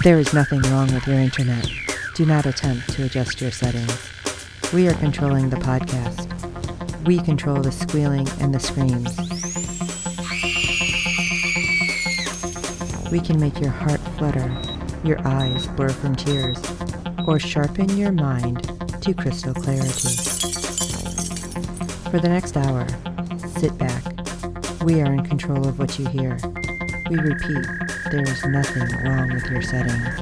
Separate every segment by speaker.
Speaker 1: There is nothing wrong with your internet. Do not attempt to adjust your settings. We are controlling the podcast. We control the squealing and the screams. We can make your heart flutter, your eyes blur from tears, or sharpen your mind to crystal clarity. For the next hour, sit back. We are in control of what you hear. We repeat, there is nothing wrong with your settings.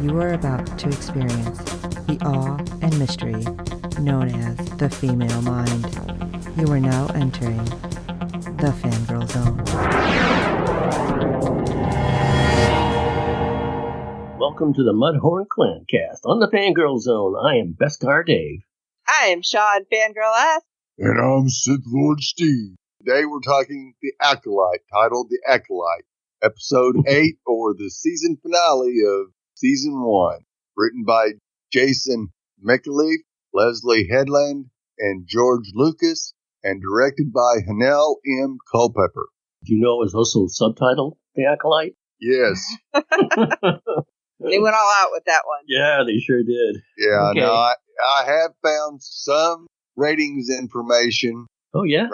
Speaker 1: You are about to experience the awe and mystery known as the female mind. You are now entering the Fangirl Zone.
Speaker 2: Welcome to the Mudhorn Clancast on the Fangirl Zone. I am Beskar Dave.
Speaker 3: I am Shawn Fangirl S.
Speaker 4: And I'm Sith Lord Steve. Today we're talking The Acolyte, titled The Acolyte, Episode 8, or the season finale of Season 1. Written by Jason McAleef, Leslie Headland, and George Lucas, and directed by Hanel M. Culpepper.
Speaker 2: Do you know it was also subtitled The Acolyte?
Speaker 4: Yes.
Speaker 3: They went all out with that one.
Speaker 2: Yeah, they sure did.
Speaker 4: Yeah,
Speaker 2: okay.
Speaker 4: No, I have found some ratings information.
Speaker 2: Oh, yeah?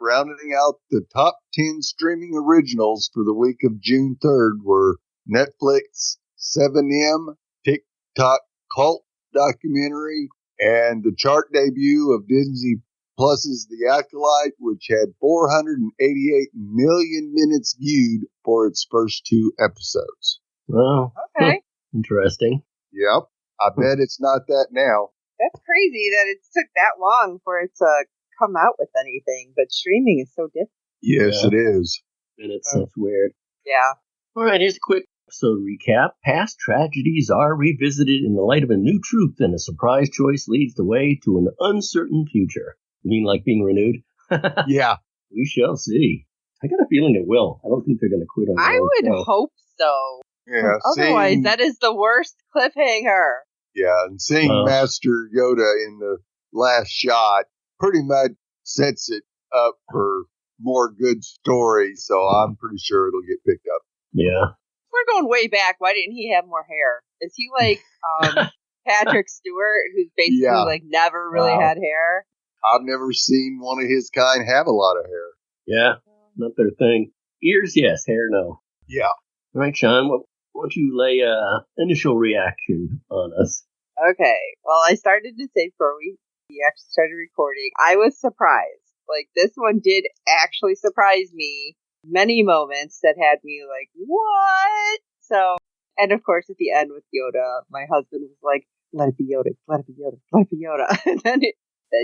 Speaker 4: Rounding out the top 10 streaming originals for the week of June 3rd were Netflix 7M, TikTok Cult documentary, and the chart debut of Disney Plus's The Acolyte, which had 488 million minutes viewed for its first 2 episodes.
Speaker 2: Well,
Speaker 3: okay.
Speaker 2: Interesting.
Speaker 4: Yep. I bet it's not that now.
Speaker 3: That's crazy that it took that long for it to come out with anything, but streaming is so different.
Speaker 4: Yes, It is.
Speaker 2: That's weird.
Speaker 3: Yeah.
Speaker 2: All right, here's a quick episode recap. Past tragedies are revisited in the light of a new truth, and a surprise choice leads the way to an uncertain future. You mean like being renewed?
Speaker 4: Yeah.
Speaker 2: We shall see. I got a feeling it will. I don't think they're going to quit on
Speaker 3: I would hope so.
Speaker 4: Yeah.
Speaker 3: Otherwise, that is the worst cliffhanger.
Speaker 4: Yeah, and seeing Master Yoda in the last shot pretty much sets it up for more good stories, so I'm pretty sure it'll get picked up.
Speaker 2: Yeah.
Speaker 3: We're going way back. Why didn't he have more hair? Is he like Patrick Stewart, who's basically like never really had hair?
Speaker 4: I've never seen one of his kind have a lot of hair.
Speaker 2: Yeah, not their thing. Ears, yes. Hair, no.
Speaker 4: Yeah.
Speaker 2: All right, Shawn, why don't you lay initial reaction on us?
Speaker 3: Okay. Well, I started to say before we actually started recording, I was surprised. Like, this one did actually surprise me. Many moments that had me like, what? So, and of course, at the end with Yoda, my husband was like, let it be Yoda, let it be Yoda, let it be Yoda. And then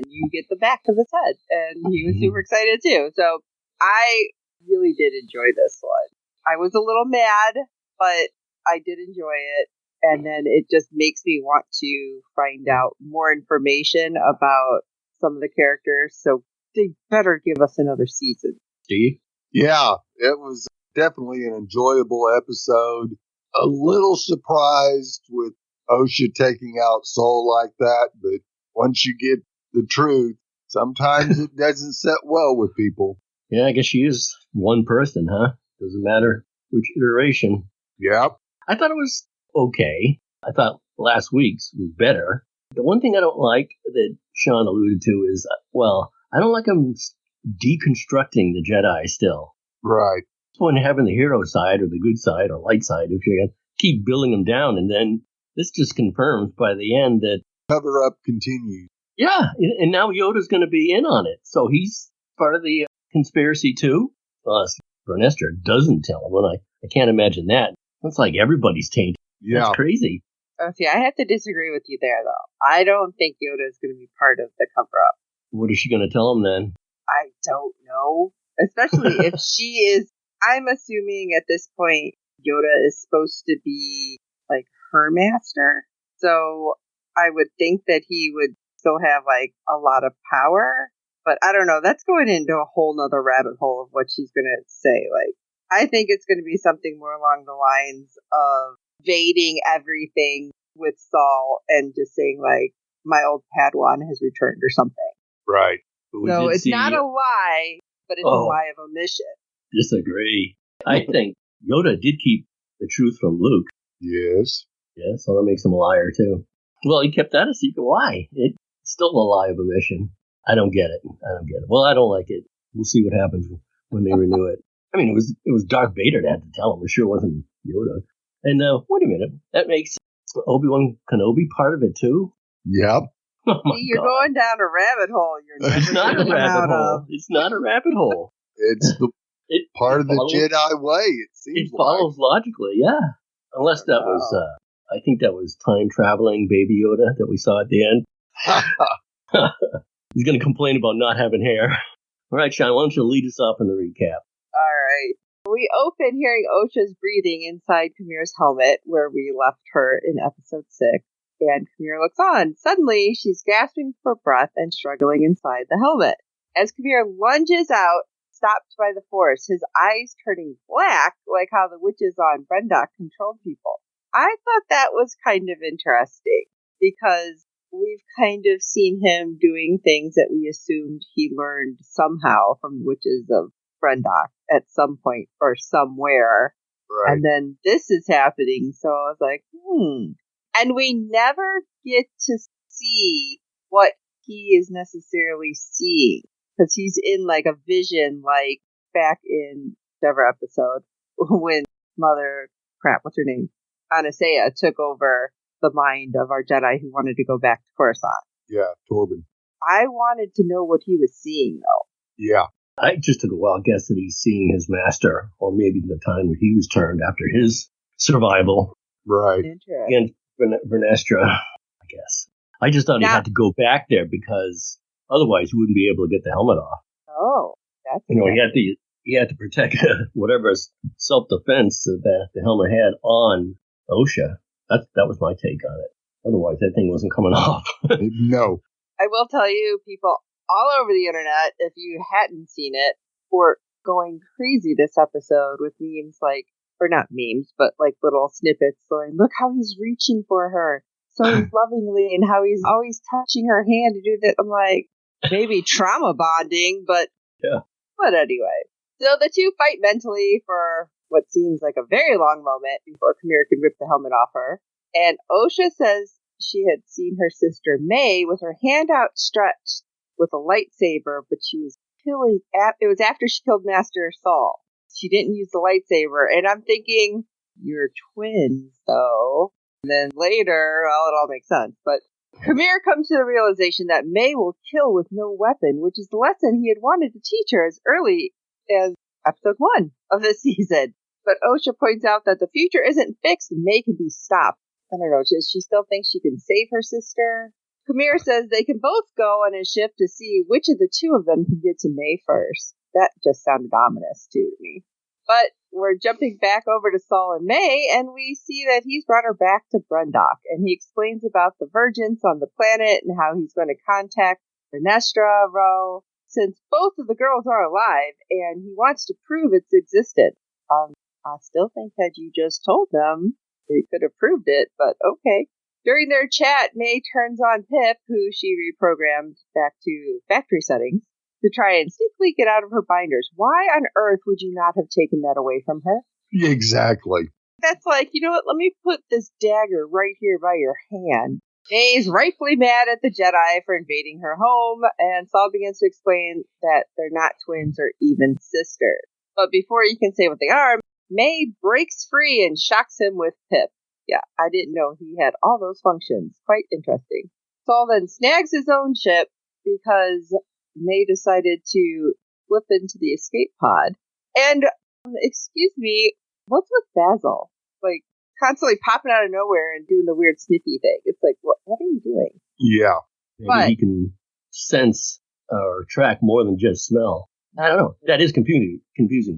Speaker 3: you get the back of his head. And he was super excited too. So, I really did enjoy this one. I was a little mad, but I did enjoy it. And then it just makes me want to find out more information about some of the characters. So they better give us another season.
Speaker 2: Do you?
Speaker 4: Yeah, it was definitely an enjoyable episode. A little surprised with Osha taking out Soul like that, but once you get the truth, sometimes it doesn't set well with people.
Speaker 2: Yeah, I guess she is one person, huh? Doesn't matter which iteration.
Speaker 4: Yep.
Speaker 2: I thought it was okay. I thought last week's was better. The one thing I don't like that Shawn alluded to is, well, I don't like him deconstructing the Jedi still.
Speaker 4: Right.
Speaker 2: It's when having the hero side or the good side or light side, if you keep building them down, and then this just confirms by the end that
Speaker 4: cover up continues.
Speaker 2: Yeah, and now Yoda's going to be in on it, so he's part of the conspiracy too. Vernestra doesn't tell him, and I can't imagine that. It's like everybody's tainted.
Speaker 4: Yeah.
Speaker 2: That's crazy.
Speaker 3: Oh, see, I have to disagree with you there, though. I don't think Yoda is going to be part of the cover-up.
Speaker 2: What is she going to tell him then?
Speaker 3: I don't know. Especially if she is... I'm assuming at this point, Yoda is supposed to be, like, her master. So I would think that he would still have, like, a lot of power. But I don't know. That's going into a whole nother rabbit hole of what she's going to say. Like, I think it's going to be something more along the lines of invading everything with Saul and just saying, like, my old Padawan has returned or something.
Speaker 4: Right.
Speaker 3: So it's not a lie, but it's a lie of omission.
Speaker 2: Disagree. I think Yoda did keep the truth from Luke.
Speaker 4: Yes.
Speaker 2: Yeah, so that makes him a liar, too. Well, he kept that a secret. Why? It's still a lie of omission. I don't get it. Well, I don't like it. We'll see what happens when they renew it. I mean, it was Darth Vader that had to tell him. It sure wasn't Yoda. And wait a minute. That makes Obi-Wan Kenobi part of it, too?
Speaker 4: Yep.
Speaker 2: Oh, my
Speaker 3: You're
Speaker 2: God.
Speaker 3: going down a rabbit hole. You're never
Speaker 2: It's not a
Speaker 3: gonna come
Speaker 2: rabbit
Speaker 3: out
Speaker 2: hole.
Speaker 3: of.
Speaker 2: It's not a rabbit hole.
Speaker 4: It's the part of the Jedi way, it seems
Speaker 2: It follows logically, yeah. Unless that was, I think that was time-traveling Baby Yoda that we saw at the end. He's going to complain about not having hair. All right, Shawn, why don't you lead us off in the recap?
Speaker 3: All right. We open hearing Osha's breathing inside Kamira's helmet, where we left her in episode 6. And Kamira looks on. Suddenly, she's gasping for breath and struggling inside the helmet. As Kamira lunges out, stopped by the Force, his eyes turning black, like how the witches on Brendock controlled people. I thought that was kind of interesting, because we've kind of seen him doing things that we assumed he learned somehow from the witches of Brendock at some point or somewhere.
Speaker 4: Right.
Speaker 3: And then this is happening, so I was like, And we never get to see what he is necessarily seeing, because he's in like a vision, like back in whichever episode when what's her name? Anasea took over the mind of our Jedi who wanted to go back to Coruscant.
Speaker 4: Yeah, Torben.
Speaker 3: I wanted to know what he was seeing, though.
Speaker 4: Yeah.
Speaker 2: I just took a wild guess that he's seeing his master, or maybe the time that he was turned after his survival.
Speaker 4: Right.
Speaker 3: Interesting.
Speaker 2: Again, Vernestra, I guess. I just thought he had to go back there because otherwise he wouldn't be able to get the helmet off.
Speaker 3: Oh, that's
Speaker 2: he had to protect whatever self-defense that the helmet had on Osha. That was my take on it. Otherwise, that thing wasn't coming off.
Speaker 4: No.
Speaker 3: I will tell you, people all over the internet, if you hadn't seen it, were going crazy this episode with memes like, or not memes, but like little snippets going, look how he's reaching for her so lovingly and how he's always touching her hand to do that. I'm like, maybe trauma bonding, but
Speaker 2: yeah.
Speaker 3: But anyway. So the two fight mentally for what seems like a very long moment before Kamira could rip the helmet off her. And Osha says she had seen her sister May with her hand outstretched with a lightsaber, but she was killing. It was after she killed Master Saul. She didn't use the lightsaber, and I'm thinking, you're twins, though. And then later, well, it all makes sense. But Kamira comes to the realization that May will kill with no weapon, which is the lesson he had wanted to teach her as early as episode 1 of this season. But Osha points out that the future isn't fixed and May can be stopped. I don't know, does she still think she can save her sister? Kamira says they can both go on a ship to see which of the two of them can get to May first. That just sounded ominous, too, to me. But we're jumping back over to Saul and May, and we see that he's brought her back to Brendock, and he explains about the Virgins on the planet and how he's going to contact Vernestra Rowe, since both of the girls are alive, and he wants to prove its existence. I still think had you just told them, they could have proved it, but okay. During their chat, May turns on Pip, who she reprogrammed back to factory settings, to try and sneakily get out of her binders. Why on earth would you not have taken that away from her?
Speaker 4: Exactly.
Speaker 3: That's like, you know what, let me put this dagger right here by your hand. May's rightfully mad at the Jedi for invading her home, and Saul begins to explain that they're not twins or even sisters. But before you can say what they are, May breaks free and shocks him with Pip. Yeah, I didn't know he had all those functions. Quite interesting. Saul then snags his own ship because May decided to flip into the escape pod. And, excuse me, what's with Basil? Like, constantly popping out of nowhere and doing the weird sniffy thing. It's like, what are you doing?
Speaker 4: Yeah.
Speaker 2: Maybe he can sense or track more than just smell. I don't know. That is confusing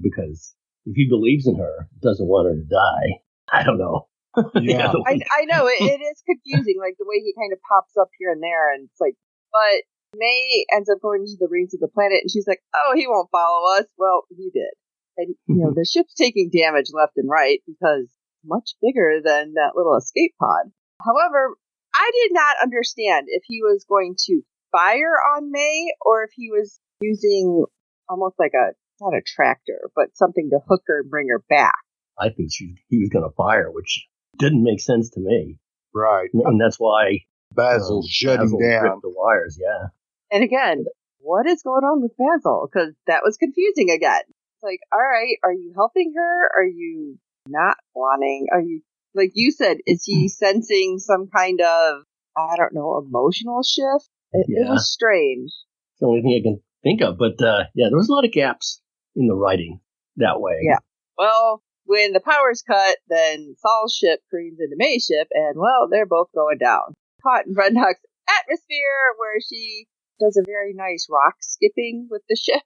Speaker 2: because if he believes in her, doesn't want her to die, I don't know.
Speaker 4: Yeah.
Speaker 3: I know, it is confusing, like the way he kind of pops up here and there, and it's like, but May ends up going to the rings of the planet, and she's like, oh, he won't follow us. Well, he did. And, you know, the ship's taking damage left and right because it's much bigger than that little escape pod. However, I did not understand if he was going to fire on May or if he was using almost like not a tractor, but something to hook her and bring her back.
Speaker 2: I think he was going to fire, which Didn't make sense to me.
Speaker 4: Right.
Speaker 2: And that's why
Speaker 4: Basil's shutting
Speaker 2: Basil
Speaker 4: down.
Speaker 2: ripped the wires, yeah.
Speaker 3: And again, what is going on with Basil? Because that was confusing again. It's like, all right, are you helping her? Are you not wanting? Are you, like you said, is he sensing some kind of, I don't know, emotional shift? It was strange.
Speaker 2: It's the only thing I can think of. But yeah, there was a lot of gaps in the writing that way.
Speaker 3: Yeah. Well, when the power's cut, then Saul's ship careens into May's ship, and, well, they're both going down. Caught in Brendak's atmosphere, where she does a very nice rock skipping with the ship.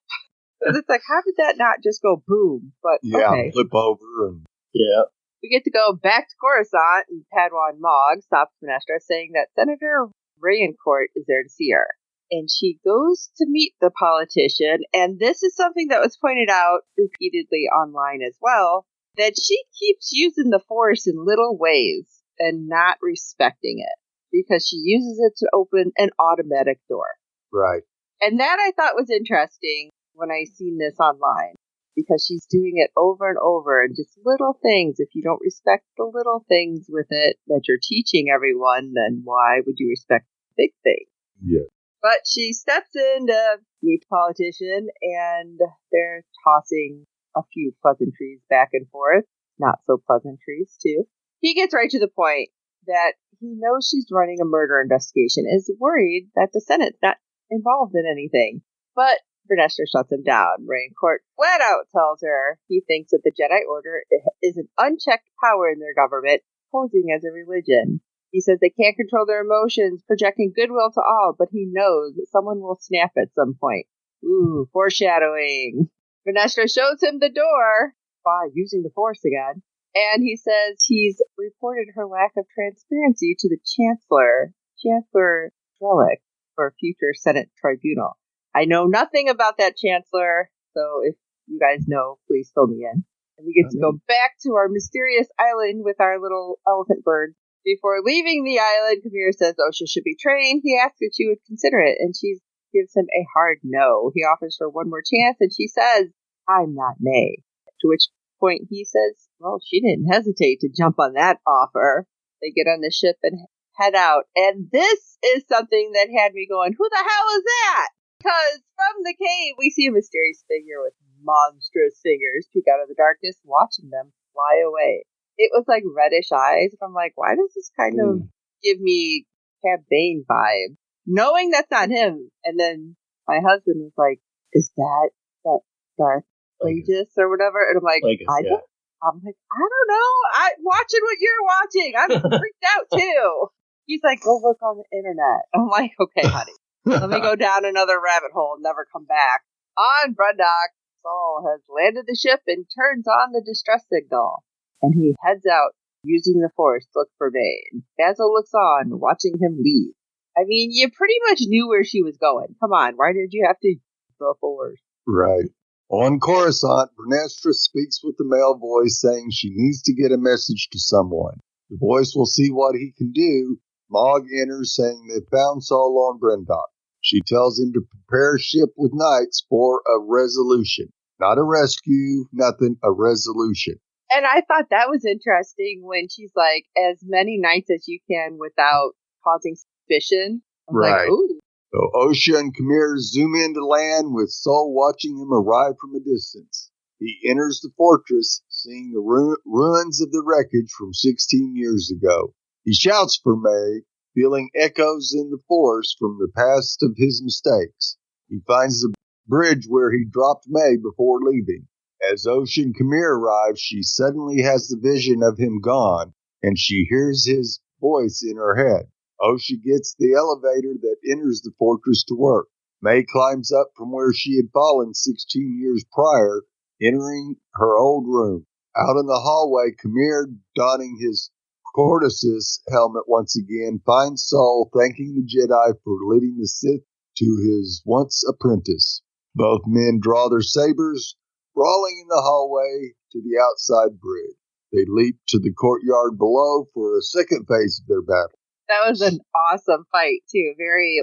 Speaker 3: Because it's like, how did that not just go boom? But, okay.
Speaker 4: Flip over. And
Speaker 2: Yeah.
Speaker 3: We get to go back to Coruscant, and Padawan Mog stops Vernestra, saying that Senator Rayancourt is there to see her. And she goes to meet the politician, and this is something that was pointed out repeatedly online as well, that she keeps using the Force in little ways and not respecting it, because she uses it to open an automatic door.
Speaker 4: Right.
Speaker 3: And that I thought was interesting when I seen this online, because she's doing it over and over, and just little things. If you don't respect the little things with it that you're teaching everyone, then why would you respect the big thing?
Speaker 4: Yeah.
Speaker 3: But she steps in to meet the politician, and they're tossing a few pleasantries back and forth. Not so pleasantries, too. He gets right to the point that he knows she's running a murder investigation, is worried that the Senate's not involved in anything. But Vernestra shuts him down. Rayancourt flat out tells her he thinks that the Jedi Order is an unchecked power in their government, posing as a religion. He says they can't control their emotions, projecting goodwill to all, but he knows that someone will snap at some point. Ooh, foreshadowing. Vernestra shows him the door by using the Force again, and he says he's reported her lack of transparency to the Chancellor Drellick, for a future Senate tribunal. I know nothing about that Chancellor, so if you guys know, please fill me in. And we get to go back to our mysterious island with our little elephant bird. Before leaving the island, Kamir says Osha should be trained. He asks if she would consider it, and she gives him a hard no. He offers her one more chance, and she says, I'm not May. To which point he says, well, she didn't hesitate to jump on that offer. They get on the ship and head out. And this is something that had me going, who the hell is that? Because from the cave, we see a mysterious figure with monstrous fingers peek out of the darkness, watching them fly away. It was like reddish eyes. And I'm like, why does this kind of give me Cad Bane vibe? Knowing that's not him. And then my husband was like, is that Darth Plagueis or whatever? And I'm like, I don't know. I'm watching what you're watching. I'm freaked out too. He's like, go look on the internet. I'm like, okay, honey. Let me go down another rabbit hole and never come back. On Brundock, Saul has landed the ship and turns on the distress signal. And he heads out using the Force to look for Bane. Basil looks on, watching him leave. I mean, you pretty much knew where she was going. Come on, why did you have to use the Force?
Speaker 4: Right. On Coruscant, Vernestra speaks with the male voice, saying she needs to get a message to someone. The voice will see what he can do. Mog enters, saying they found Saul on Brendok. She tells him to prepare a ship with knights for a resolution. Not a rescue, nothing, a resolution.
Speaker 3: And I thought that was interesting when she's like, as many knights as you can without causing suspicion. I was like, ooh.
Speaker 4: So Osha and Kamir zoom into land with Saul watching him arrive from a distance. He enters the fortress, seeing the ruins of the wreckage from 16 years ago. He shouts for May, feeling echoes in the Force from the past of his mistakes. He finds the bridge where he dropped May before leaving. As Osha and Kamir arrive, she suddenly has the vision of him gone, and she hears his voice in her head. Osha gets the elevator that enters the fortress to work. May climbs up from where she had fallen 16 years prior, entering her old room. Out in the hallway, Kamir, donning his Cordyceus helmet once again, finds Saul thanking the Jedi for leading the Sith to his once apprentice. Both men draw their sabers, brawling in the hallway to the outside bridge. They leap to the courtyard below for a second phase of their battle.
Speaker 3: That was an awesome fight, too. Very,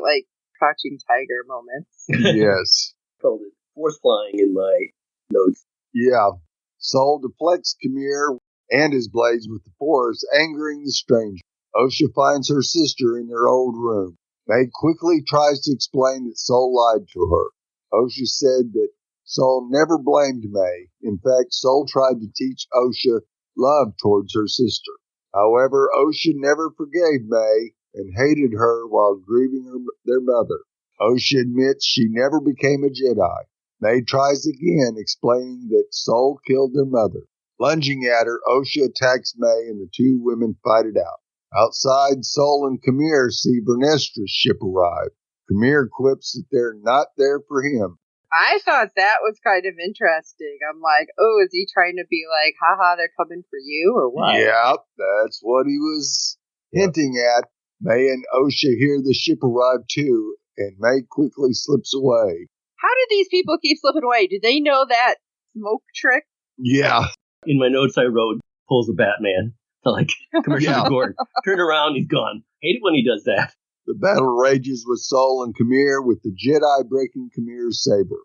Speaker 3: Crouching Tiger moments.
Speaker 4: Yes.
Speaker 2: Called it Force flying in my notes.
Speaker 4: Yeah. Saul deflects Kamir and his blades with the Force, angering the stranger. Osha finds her sister in their old room. May quickly tries to explain that Soul lied to her. Osha said that Soul never blamed May. In fact, Soul tried to teach Osha love towards her sister. However, Osha never forgave May and hated her while grieving their mother. Osha admits she never became a Jedi. May tries again, explaining that Soul killed their mother. Lunging at her, Osha attacks May and the two women fight it out. Outside, Soul and Kamir see Vernestra's ship arrive. Kamir quips that they're not there for him.
Speaker 3: I thought that was kind of interesting. I'm like, oh, is he trying to be like, haha, they're coming for you or what?
Speaker 4: Yeah, that's what he was hinting at. May and Osha hear the ship arrive too, and May quickly slips away.
Speaker 3: How did these people keep slipping away? Do they know that smoke trick?
Speaker 4: Yeah.
Speaker 2: In my notes I wrote, pulls a Batman. Like, commercial to Gordon. Turn around, he's gone. Hate it when he does that.
Speaker 4: The battle rages with Soul and Kamir, with the Jedi breaking Kamir's saber.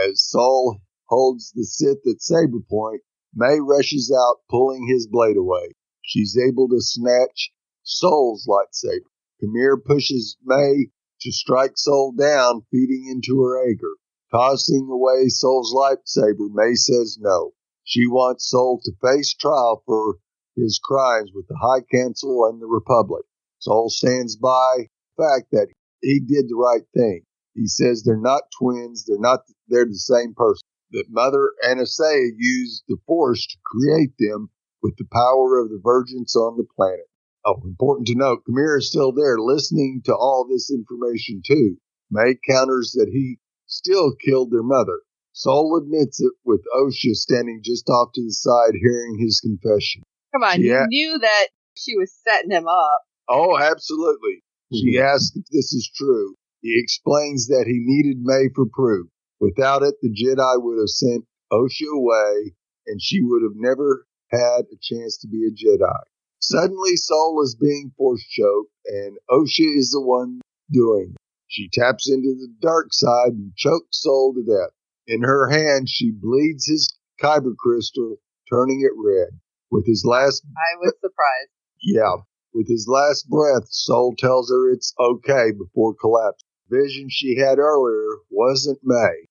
Speaker 4: As Soul holds the Sith at saber point, May rushes out, pulling his blade away. She's able to snatch Soul's lightsaber. Kamir pushes May to strike Soul down, feeding into her anger. Tossing away Soul's lightsaber, May says no. She wants Soul to face trial for his crimes with the High Council and the Republic. Soul stands by the fact that he did the right thing. He says they're not twins, they're the same person. That Mother Anastasia used the Force to create them with the power of the Virgins on the planet. Oh, important to note, Kamir is still there listening to all this information too. May counters that he still killed their mother. Soul admits it, with Osha standing just off to the side hearing his confession.
Speaker 3: Come on, you knew that she was setting him up.
Speaker 4: Oh, absolutely. She asks if this is true. He explains that he needed May for proof. Without it, the Jedi would have sent Osha away, and she would have never had a chance to be a Jedi. Suddenly, Soul is being force-choked, and Osha is the one doing it. She taps into the dark side and chokes Soul to death. In her hand, she bleeds his kyber crystal, turning it red. With his last...
Speaker 3: I was surprised.
Speaker 4: Yeah. With his last breath, Soul tells her it's okay before collapse. The vision she had earlier wasn't May.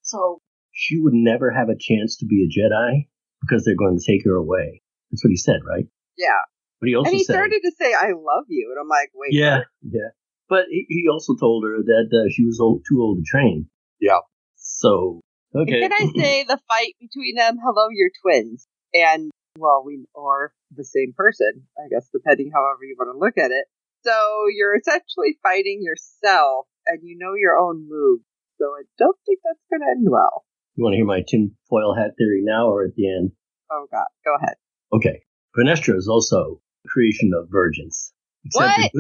Speaker 2: So, she would never have a chance to be a Jedi because they're going to take her away. That's what he said, right?
Speaker 3: Yeah.
Speaker 2: But he also
Speaker 3: and he
Speaker 2: said,
Speaker 3: started to say, I love you. And I'm like, wait.
Speaker 2: Yeah, yeah. But he also told her that she was too old to train.
Speaker 4: Yeah.
Speaker 2: So, okay.
Speaker 3: And can I say the fight between them, hello, you're twins. And, well, or the same person, I guess, depending however you want to look at it. So you're essentially fighting yourself, and you know your own move. So I don't think that's going to end well.
Speaker 2: You want to hear my tinfoil hat theory now or at the end?
Speaker 3: Oh, God. Go ahead.
Speaker 2: Okay. Vernestra is also a creation of virgins.
Speaker 3: What?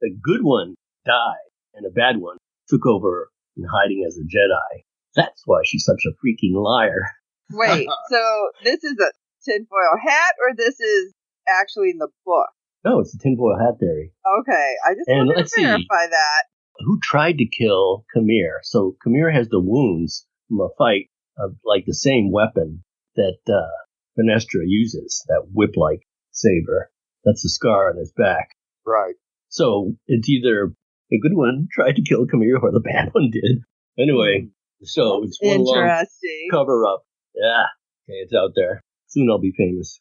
Speaker 2: A good one died, and a bad one took over in hiding as a Jedi. That's why she's such a freaking liar.
Speaker 3: Wait, so this is a tinfoil hat, or this is actually in the book?
Speaker 2: No, it's the tinfoil hat theory.
Speaker 3: Okay, I just wanted to verify that.
Speaker 2: Who tried to kill Kamir? So Kamir has the wounds from a fight of like the same weapon that Vernestra uses, that whip-like saber. That's the scar on his back.
Speaker 4: Right.
Speaker 2: So it's either the good one tried to kill Kamir or the bad one did. Anyway, so it's one long cover-up. Yeah, okay, it's out there. Soon I'll be famous.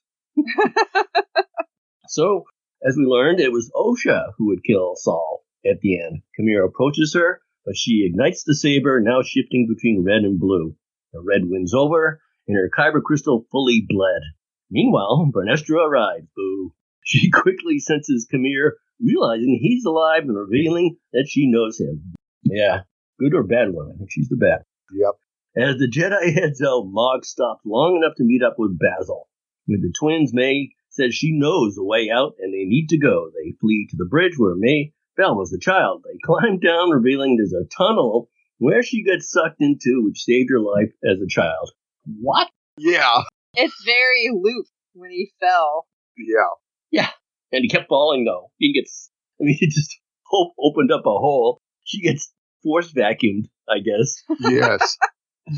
Speaker 2: So, as we learned, it was Osha who would kill Saul at the end. Kamir approaches her, but she ignites the saber, now shifting between red and blue. The red wins over, and her kyber crystal fully bled. Meanwhile, Vernestra arrives. Boo. She quickly senses Kamir, realizing he's alive and revealing that she knows him. Yeah, good or bad one. I think she's the bad.
Speaker 4: Yep.
Speaker 2: As the Jedi heads out, Mog stops long enough to meet up with Basil. With the twins, May says she knows the way out and they need to go. They flee to the bridge where May fell as a child. They climb down, revealing there's a tunnel where she gets sucked into, which saved her life as a child. What?
Speaker 4: Yeah.
Speaker 3: It's very Luke when he fell.
Speaker 4: Yeah.
Speaker 2: Yeah. And he kept falling, though. He just opened up a hole. She gets force vacuumed, I guess.
Speaker 4: Yes.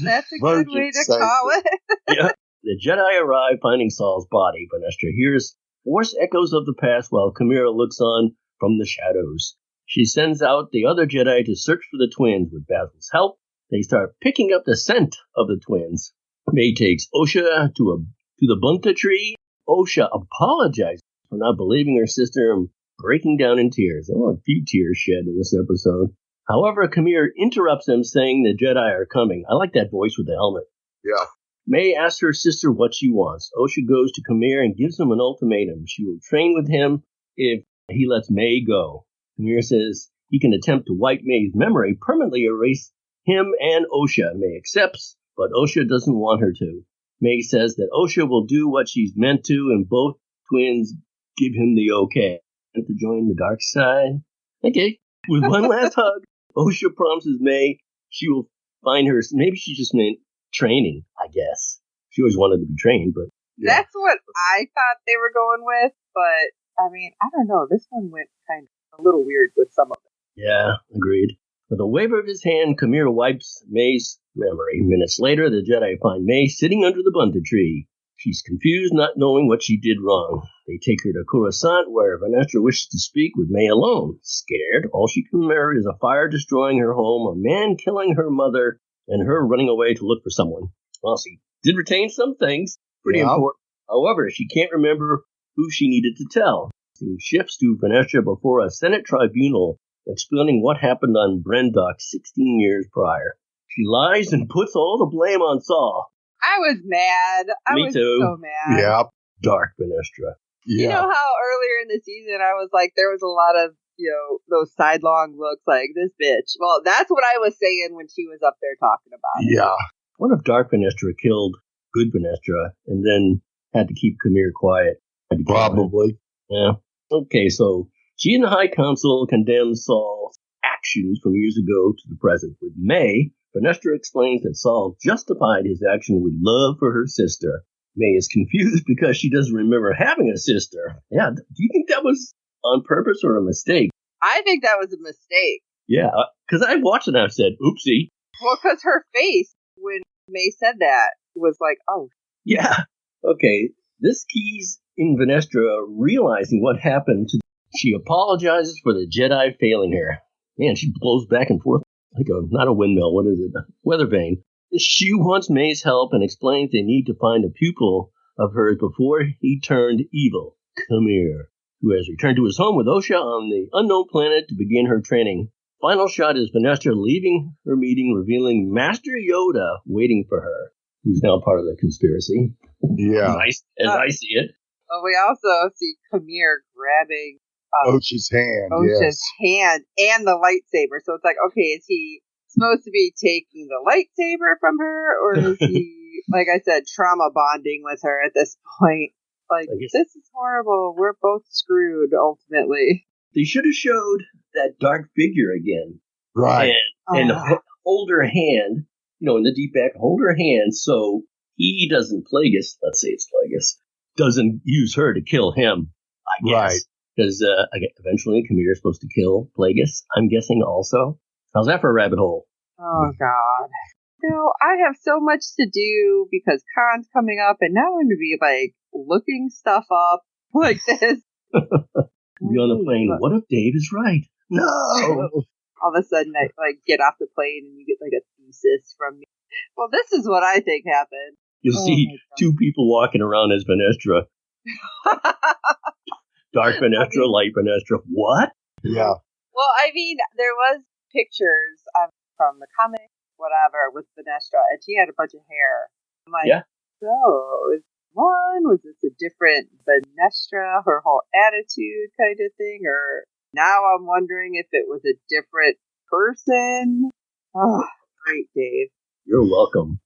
Speaker 3: That's a good way to call it.
Speaker 2: Yeah. The Jedi arrive finding Saul's body. Vanestra hears Force echoes of the past while Chimera looks on from the shadows. She sends out the other Jedi to search for the twins. With Basil's help, they start picking up the scent of the twins. May takes Osha to the bunta tree. Osha apologizes for not believing her sister and breaking down in tears. There were a few tears shed in this episode. However, Khmer interrupts them, saying the Jedi are coming. I like that voice with the helmet.
Speaker 4: Yeah.
Speaker 2: May asks her sister what she wants. Osha goes to Khmer and gives him an ultimatum. She will train with him if he lets May go. Khmer says he can attempt to wipe May's memory, permanently erase him and Osha. May accepts, but Osha doesn't want her to. May says that Osha will do what she's meant to, and both twins give him the okay. And to join the dark side? Okay. With one last hug, Osha promises May she will find her. Maybe she just meant training, I guess. She always wanted to be trained, but...
Speaker 4: Yeah.
Speaker 3: That's what I thought they were going with, but, I mean, I don't know. This one went kind of a little weird with some of it.
Speaker 2: Yeah, agreed. With a wave of his hand, Khmer wipes May's memory. Minutes later, the Jedi find May sitting under the bunta tree. She's confused, not knowing what she did wrong. They take her to Coruscant, where Vanestra wishes to speak with May alone. Scared, all she can remember is a fire destroying her home, a man killing her mother, and her running away to look for someone. Well, she did retain some things. Pretty important. However, she can't remember who she needed to tell. She shifts to Vanestra before a Senate tribunal explaining what happened on Brendok 16 years prior. She lies and puts all the blame on Saul.
Speaker 3: I was mad.
Speaker 2: Me
Speaker 3: I was
Speaker 2: too.
Speaker 3: so mad.
Speaker 4: Yeah.
Speaker 2: Dark Vanestra.
Speaker 4: Yeah.
Speaker 3: You know how earlier in the season I was like, there was a lot of, those sidelong looks like, this bitch. Well, that's what I was saying when she was up there talking about it.
Speaker 4: Yeah.
Speaker 2: What if Dark Vanestra killed good Vanestra and then had to keep Khmer quiet?
Speaker 4: Probably.
Speaker 2: Yeah. Okay, so she and the High Council condemns Saul's actions from years ago to the present. With May, Vanestra explains that Saul justified his action with love for her sister. May is confused because she doesn't remember having a sister. Yeah, do you think that was on purpose or a mistake?
Speaker 3: I think that was a mistake.
Speaker 2: Yeah, because I watched it and I said, oopsie.
Speaker 3: Well, because her face when May said that was like, oh.
Speaker 2: Yeah. Okay, this keys in Vanestra realizing what happened to. She apologizes for the Jedi failing her. Man, she blows back and forth like not a windmill, what is it? A weather vane. She wants May's help and explains they need to find a pupil of hers before he turned evil. Khmer, who has returned to his home with Osha on the unknown planet to begin her training. Final shot is Vanestra leaving her meeting, revealing Master Yoda waiting for her, who's now part of the conspiracy.
Speaker 4: Yeah.
Speaker 2: As I see it.
Speaker 3: Well, we also see Khmer grabbing
Speaker 4: Osha's hand.
Speaker 3: Osha's hand and the lightsaber. So it's like, okay, is he supposed to be taking the lightsaber from her, or is he, like I said, trauma bonding with her at this point? Like, this is horrible. We're both screwed, ultimately.
Speaker 2: They should have showed that dark figure again.
Speaker 4: Right.
Speaker 2: And hold her hand, in the deep back, hold her hand so he doesn't, Plagueis, let's say it's Plagueis, doesn't use her to kill him, I guess.
Speaker 4: Right.
Speaker 2: Because eventually Khmer is supposed to kill Plagueis, I'm guessing also. How's that for a rabbit hole?
Speaker 3: Oh, God. I have so much to do because Khan's coming up, and now I'm going to be, looking stuff up like this.
Speaker 2: Be on the plane. What if Dave is right? No!
Speaker 3: All of a sudden, I, get off the plane, and you get, a thesis from me. Well, this is what I think happened.
Speaker 2: You'll see two people walking around as Vanestra. Dark Vanestra, light Vanestra. What?
Speaker 4: Yeah.
Speaker 3: Well, I mean, there was pictures from the comic, whatever, with Vanestra, and she had a bunch of hair. I'm like,
Speaker 2: yeah.
Speaker 3: So, was this a different Vanestra, her whole attitude kind of thing, or now I'm wondering if it was a different person? Oh, great, Dave.
Speaker 2: You're welcome.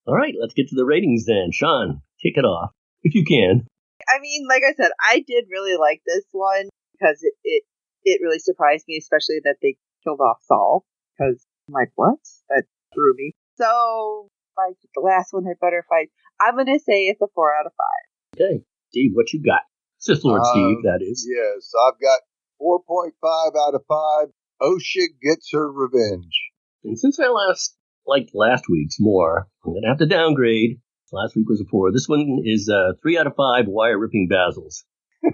Speaker 2: All right, let's get to the ratings then. Shawn, kick it off, if you can.
Speaker 3: I mean, like I said, I did really like this one because it really surprised me, especially that they killed off Saul. Because I'm like, what? That threw me. So, the last one had better fight. I'm going to say it's a 4 out of 5.
Speaker 2: Okay. Steve, what you got? Sith Lord Steve, that is.
Speaker 4: Yes, I've got 4.5 out of 5. Osha gets her revenge.
Speaker 2: And since I last liked last week's more, I'm going to have to downgrade. Last week was a 4. This one is 3 out of 5 wire-ripping Basils.
Speaker 3: You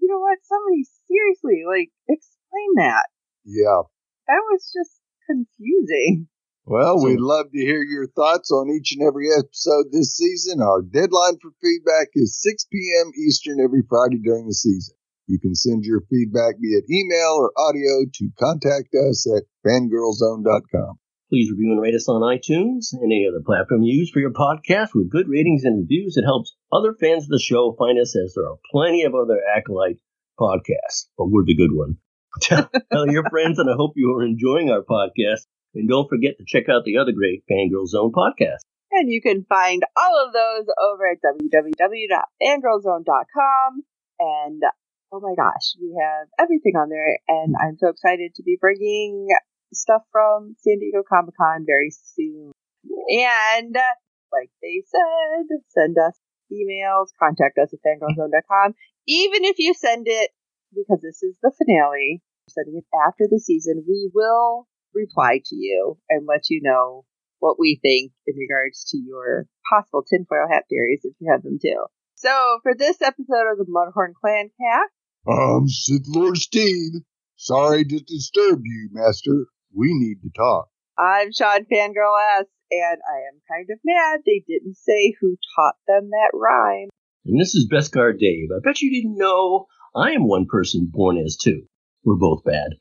Speaker 3: know what? Somebody seriously, explain that.
Speaker 4: Yeah.
Speaker 3: That was just confusing.
Speaker 4: Well, we'd love to hear your thoughts on each and every episode this season. Our deadline for feedback is 6 p.m. Eastern every Friday during the season. You can send your feedback via email or audio to contact us at fangirlzone.com.
Speaker 2: Please review and rate us on iTunes, any other platform you use for your podcast with good ratings and reviews. It helps other fans of the show find us, as there are plenty of other Acolyte podcasts, but we're the good one. Tell your friends, and I hope you are enjoying our podcast. And don't forget to check out the other great Fangirl Zone podcast.
Speaker 3: And you can find all of those over at www.fangirlzone.com. And oh my gosh, we have everything on there. And I'm so excited to be bringing stuff from San Diego Comic-Con very soon. And like they said, send us emails, contact us at fangirlzone.com. Even if you send it, because this is the finale, sending it after the season, we will reply to you and let you know what we think in regards to your possible tinfoil hat theories if you have them too. So for this episode of the Mudhorn Clan Cast,
Speaker 4: I'm Sith Lord Steve. Sorry to disturb you, Master. We need to talk.
Speaker 3: I'm Shawn Fangirl S, and I am kind of mad they didn't say who taught them that rhyme.
Speaker 2: And this is Beskar Dave. I bet you didn't know I am one person born as two. We're both bad.